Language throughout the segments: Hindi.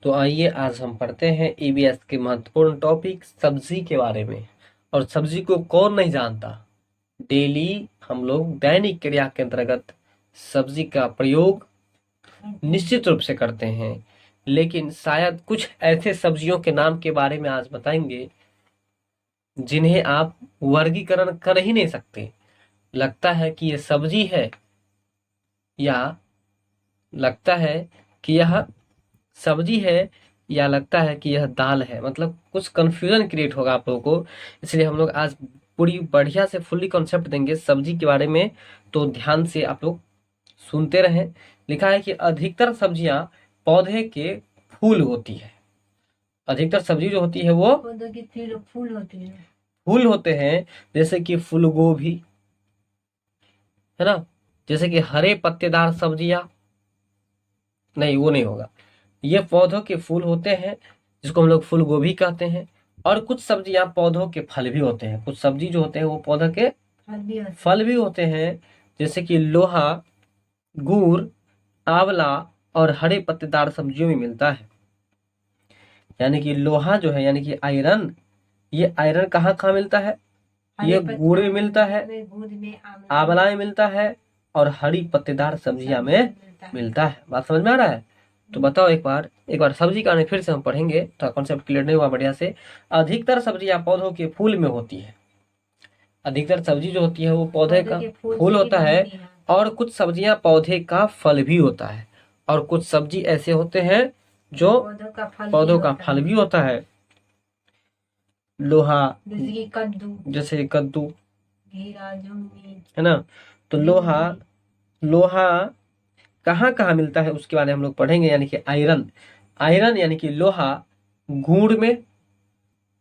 तो आइए आज हम पढ़ते हैं ईवीएस के महत्वपूर्ण टॉपिक सब्जी के बारे में। और सब्जी को कौन नहीं जानता। डेली हम लोग दैनिक क्रिया के अंतर्गत सब्जी का प्रयोग निश्चित रूप से करते हैं, लेकिन शायद कुछ ऐसे सब्जियों के नाम के बारे में आज बताएंगे जिन्हें आप वर्गीकरण कर ही नहीं सकते। लगता है कि ये सब्जी है या लगता है कि यह सब्जी है या लगता है कि यह दाल है, मतलब कुछ कंफ्यूजन क्रिएट होगा आप लोगों को। इसलिए हम लोग आज पूरी बढ़िया से फुल्ली कॉन्सेप्ट देंगे सब्जी के बारे में, तो ध्यान से आप लोग सुनते रहें। लिखा है कि अधिकतर सब्जियां पौधे के फूल होती है। अधिकतर सब्जी जो होती है वो पौधों की फूल होती है। फूल होते हैं, जैसे कि फूल गोभी है ना, जैसे कि हरे पत्तेदार सब्जियां, नहीं वो नहीं होगा। ये पौधों के फूल होते हैं जिसको हम लोग फूल गोभी कहते हैं। और कुछ सब्जियां पौधों के फल भी होते हैं। कुछ सब्जी जो होते हैं वो पौधों के फल भी होते हैं, जैसे कि लोहा, गुड़, आंवला और हरे पत्तेदार सब्जियों में मिलता है। यानी कि लोहा जो है यानी कि आयरन, ये आयरन कहाँ कहाँ मिलता है? ये गुड़ में मिलता है, आंवला में मिलता है और हरी पत्तेदार सब्जियां में मिलता है। बात समझ में आ रहा है? तो बताओ एक बार सब्जी का फिर से हम पढ़ेंगे तो कॉन्सेप्ट क्लियर नहीं हुआ बढ़िया से। अधिकतर सब्जियां पौधों के फूल में होती है। अधिकतर सब्जी जो होती है वो पौधे का फूल होता है, और कुछ सब्जियां पौधे का फल भी होता है। और कुछ सब्जी ऐसे होते हैं जो पौधों का फल भी होता है। लोहा, जैसे कद्दू है ना। तो लोहा लोहा कहाँ कहाँ मिलता है उसके बारे में हम लोग पढ़ेंगे। यानी कि आयरन, आयरन यानी कि लोहा गुड़ में,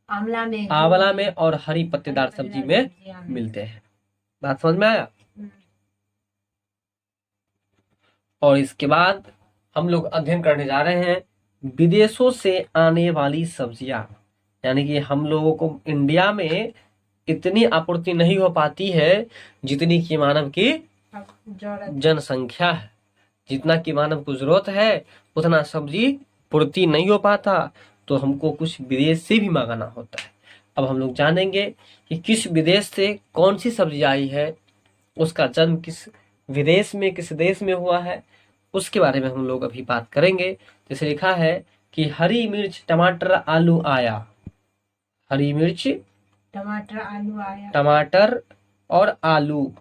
आंवला में और हरी पत्तेदार सब्जी में मिलते हैं। बात समझ में आया? और इसके बाद हम लोग अध्ययन करने जा रहे हैं विदेशों से आने वाली सब्जियां। यानी कि हम लोगों को इंडिया में इतनी आपूर्ति नहीं हो पाती है जितनी की मानव की जनसंख्या है। जितना की मानव को जरूरत है उतना सब्जी पूर्ति नहीं हो पाता, तो हमको कुछ विदेश से भी मंगाना होता है। अब हम लोग जानेंगे कि किस विदेश से कौन सी सब्जी आई है, उसका जन्म किस विदेश में किस देश में हुआ है, उसके बारे में हम लोग अभी बात करेंगे। जैसे लिखा है कि हरी मिर्च टमाटर आलू आया। हरी मिर्च टमाटर आलू आया, टमाटर और आलू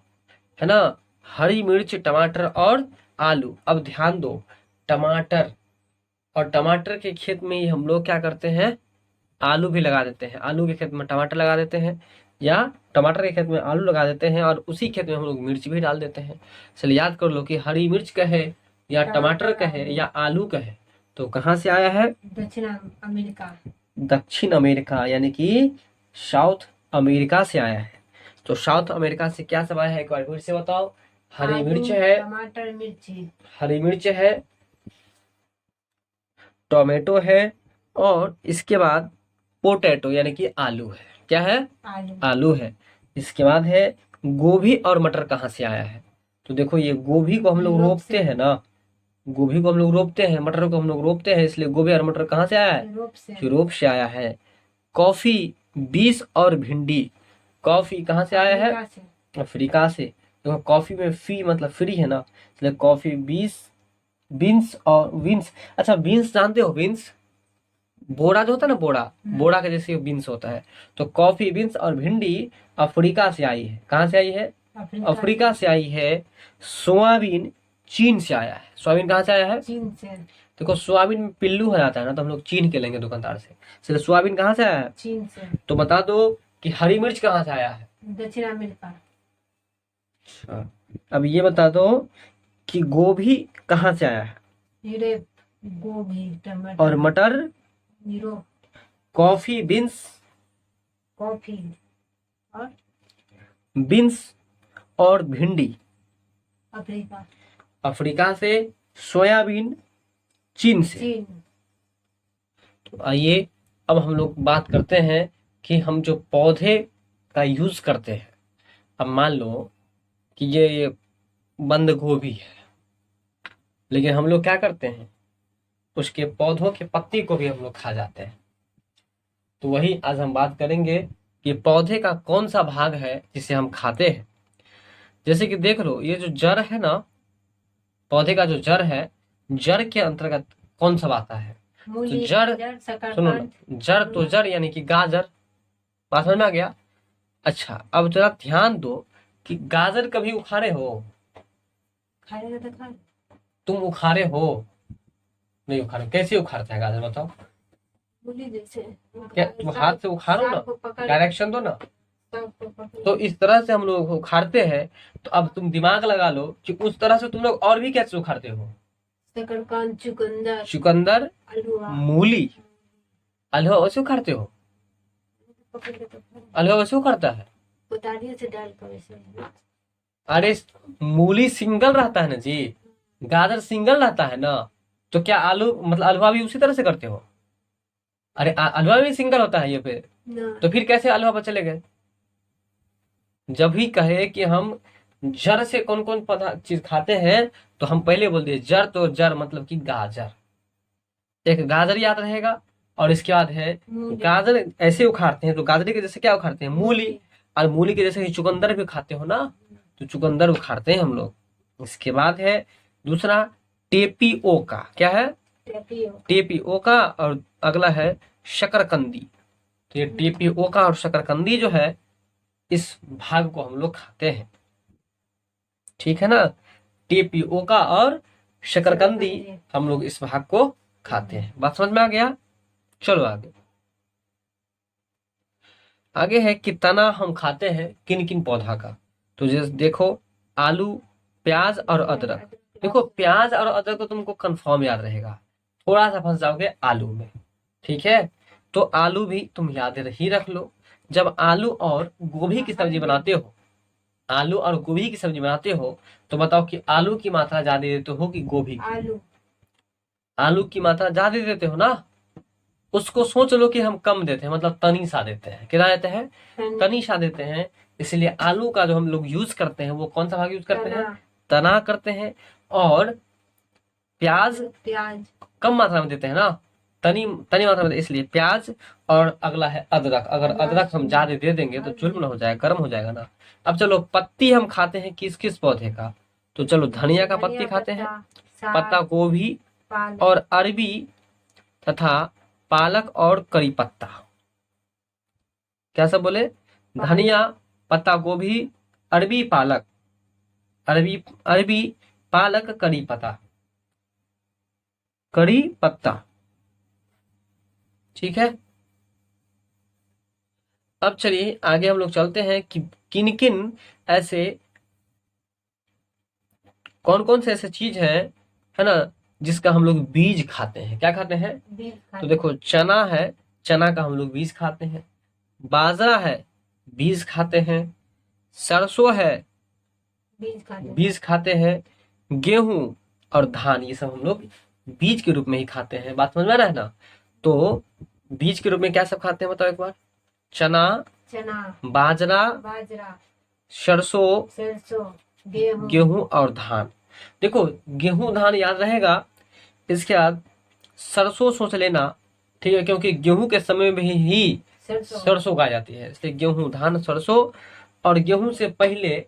है ना। हरी मिर्च टमाटर और आलू। अब ध्यान दो, टमाटर और टमाटर के खेत में ही हम लोग क्या करते हैं, आलू भी लगा देते हैं। आलू के खेत में टमाटर लगा देते हैं, या टमाटर के खेत में आलू लगा देते हैं, और उसी खेत में हम लोग मिर्च भी डाल देते हैं। चलिए याद कर लो कि हरी मिर्च कहे या टमाटर कहे या आलू कहे तो कहाँ से आया है? दक्षिण अमेरिका। दक्षिण अमेरिका यानी कि साउथ अमेरिका से आया है। तो साउथ अमेरिका से क्या सब आया है एक बार फिर से बताओ। हरी मिर्च है, टमाटर, मिर्ची, हरी मिर्च है, टोमेटो है, और इसके बाद पोटैटो यानी कि आलू है। क्या है? आलू है। इसके बाद है गोभी और मटर। कहाँ से आया है? तो देखो ये गोभी को हम लोग रोपते हैं ना, गोभी को हम लोग रोपते हैं, मटर को हम लोग रोपते हैं, इसलिए गोभी और मटर कहाँ से आया है? यूरोप से आया है। कॉफी, बीन्स और भिंडी। कॉफी कहाँ से आया है? अफ्रीका से। देखो कॉफी में फी मतलब फ्री है ना, इसलिए कॉफी बीन्स और बीन्स। अच्छा बीन्स जानते हो? बीन्स बोरा जो होता है ना, बोरा, बोरा के जैसे बीन्स होता है। तो कॉफी, बीन्स और भिंडी अफ्रीका से आई है। कहाँ से आई है? अफ्रीका से आई है। सोयाबीन चीन से आया है। सोयाबीन कहाँ से आया है? चीन से। देखो सोयाबीन में पिल्लू हो जाता है ना, तो हम लोग चीन के लेंगे दुकानदार से। इसलिए सोयाबीन कहाँ से आया है? चीन से। तो बता दो कि हरी मिर्च कहाँ से आया है? दक्षिण अमेरिका। अच्छा, अब ये बता दो कि गोभी कहाँ से आया है? यूरोप। गोभी, टमाटर और मटर? यूरोप। कॉफी, बीन्स, कॉफी और बीन्स और भिंडी अफ्रीका। अफ्रीका से। सोयाबीन चीन से। तो आइए अब हम लोग बात करते हैं कि हम जो पौधे का यूज करते हैं। अब मान लो कि ये बंद गोभी है, लेकिन हम लोग क्या करते हैं, उसके पौधों के पत्ती को भी हम लोग खा जाते हैं। तो वही आज हम बात करेंगे कि पौधे का कौन सा भाग है जिसे हम खाते हैं। जैसे कि देख लो, ये जो जड़ है ना, पौधे का जो जड़ है, जड़ के अंतर्गत कौन सा आता है? तो मूली, जड़, गाजर, सुनो ना, शकरकंद। जड़ तो जड़ यानी कि गाजर, बात समझ में आ गया। अच्छा, अब जरा ध्यान दो कि गाजर कभी उखाड़े हो? खाएगा तो खा। तुम उखाड़े हो? नहीं उखाड़े। कैसे उखाड़ते हैं गाजर, बताओ। मूली जैसे क्या तुम हाथ से उखाड़ो ना, साग को पकड़, डायरेक्शन दो ना। साग को पकड़। तो इस तरह से हम लोग उखाड़ते हैं। तो अब तुम दिमाग लगा लो कि उस तरह से तुम लोग और भी कैसे उखाड़ते हो? शकरकंद, चुकंदर, चुकंदर, अलुआ, मूली, हलवा वैसे उखाड़ते हो? पकड़ के तो खा। हलवा वैसे उखाड़ता है? कोदारियों से डाल कर वैसे। अरे, मूली सिंगल रहता है ना जी, गाजर सिंगल रहता है ना। तो क्या आलू मतलब हलवा भी उसी तरह से करते हो? अरे हलवा भी सिंगल होता है ये पे। ना, तो फिर कैसे हलवा पर चले गए? जब भी कहे कि हम जड़ से कौन कौन पदार्थ चीज खाते हैं, तो हम पहले बोल दिए जड़, तो जड़ मतलब कि गाजर, एक गाजर याद रहेगा। और इसके बाद है मूली, गाजर ऐसे उखाड़ते हैं, तो गाजर के जैसे क्या उखाड़ते हैं? मूली। और मूली के जैसे ही चुकंदर भी खाते हो ना, तो चुकंदर उखाड़ते हैं हम लोग। इसके बाद है दूसरा टेपिओका। क्या है? टेपियो, टेपिओका। और अगला है शकरकंदी। तो ये टेपिओका और शकरकंदी जो है, इस भाग को हम लोग खाते हैं। ठीक है ना? टेपिओका और शकरकंदी हम लोग इस भाग को खाते हैं। बात समझ में आ गया? चलो आगे। आगे है कि तना हम खाते हैं किन किन पौधा का। तो जैसे देखो, आलू, प्याज और अदरक। देखो, प्याज और अदरक तो तुमको कंफर्म याद रहेगा, थोड़ा सा फंस जाओगे आलू में। ठीक है, तो आलू भी तुम याद ही रख लो। जब आलू और गोभी की सब्जी बनाते हो, आलू और गोभी की सब्जी बनाते हो, तो बताओ कि आलू की मात्रा ज्यादा देते हो कि गोभी की? आलू, आलू की मात्रा ज्यादा देते हो ना। उसको सोच लो कि हम कम देते हैं, मतलब तनी सा देते हैं। कितना देते हैं? तनी सा देते हैं। इसलिए आलू का जो हम लोग यूज करते हैं, वो कौन सा भाग यूज करते हैं? तना करते हैं। और प्याज प्याज कम मात्रा में देते हैं ना, तनी तनी मात्रा में, इसलिए प्याज। और अगला है अदरक। अगर अदरक हम ज्यादा दे देंगे तो जुल्म हो जाएगा, गर्म हो जाएगा ना। अब चलो, पत्ती हम खाते हैं किस किस पौधे का? तो चलो, धनिया का पत्ती खाते हैं, पत्ता गोभी और अरबी तथा पालक और करी पत्ता। क्या सब बोले? धनिया, पत्ता गोभी, अरबी, पालक, अरबी अरबी, पालक, करी पत्ता, करी पत्ता। ठीक है, अब चलिए आगे हम लोग चलते हैं कि किन किन ऐसे, कौन कौन से ऐसे चीज है ना, जिसका हम लोग बीज खाते हैं। क्या खाते हैं? तो देखो, चना है, चना का हम लोग बीज खाते हैं। बाजरा है, बीज खाते हैं। सरसों है, बीज खाते हैं। गेहूं और धान, ये सब हम लोग बीज के रूप में ही खाते हैं। बात समझ में आ रहा है ना? तो बीज के रूप में क्या सब खाते हैं, बताओ एक बार। चना, बाजरा, सरसों, गेहूं और धान। देखो, गेहूं धान याद रहेगा। इसके बाद सरसों सोच लेना। ठीक है, क्योंकि गेहूं के समय में ही सरसों उगाई जाती है, इसलिए गेहूं, धान, सरसों। और गेहूं से पहले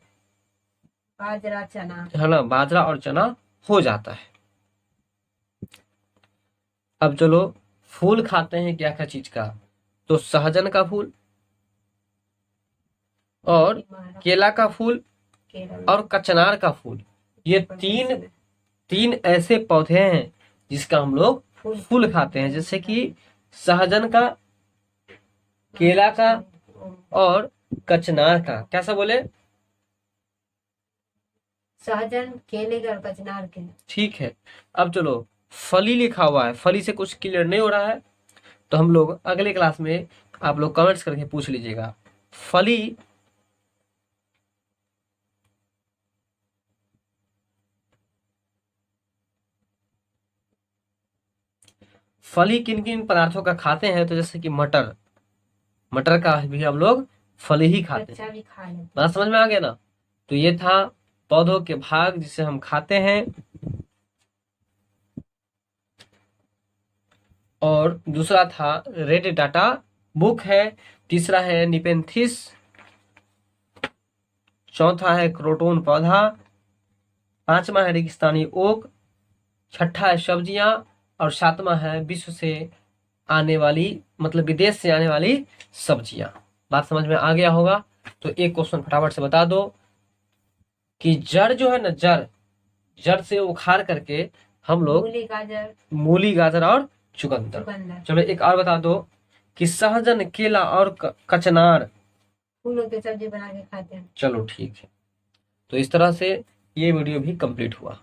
बाजरा, चना, है ना, बाजरा और चना हो जाता है। अब चलो, फूल खाते हैं क्या क्या चीज का? तो सहजन का फूल और केला का फूल और कचनार का फूल। ये तीन ऐसे पौधे हैं जिसका हम लोग फूल खाते हैं। जैसे कि सहजन का, केला का और कचनार का। कैसा बोले? सहजन, केले का और कचनार के। ठीक है, अब चलो, फली लिखा हुआ है, फली से कुछ क्लियर नहीं हो रहा है तो हम लोग अगले क्लास में आप लोग कमेंट्स करके पूछ लीजिएगा। फली, फली किन किन पदार्थों का खाते हैं? तो जैसे कि मटर, मटर का भी हम लोग फली ही खाते हैं। भी खा लेते हैं। बात समझ में आ गया ना? तो ये था पौधों के भाग जिसे हम खाते हैं। और दूसरा था रेड डाटा बुक है, तीसरा है निपेंथिस, चौथा है क्रोटोन पौधा, पांचवा है रेगिस्तानी ओक, छठा है सब्जियां, और सातवां है विश्व से आने वाली मतलब विदेश से आने वाली सब्जियां। बात समझ में आ गया होगा। तो एक क्वेश्चन फटाफट से बता दो कि जड़ जो है ना, जड़ से उखाड़ करके हम लोग मूली, गाजर और चुकंदर। चलो एक और बता दो कि सहजन, केला और कचनार फूलों की सब्जी बना के खाते हैं। चलो ठीक है। तो इस तरह से ये वीडियो भी कंप्लीट हुआ।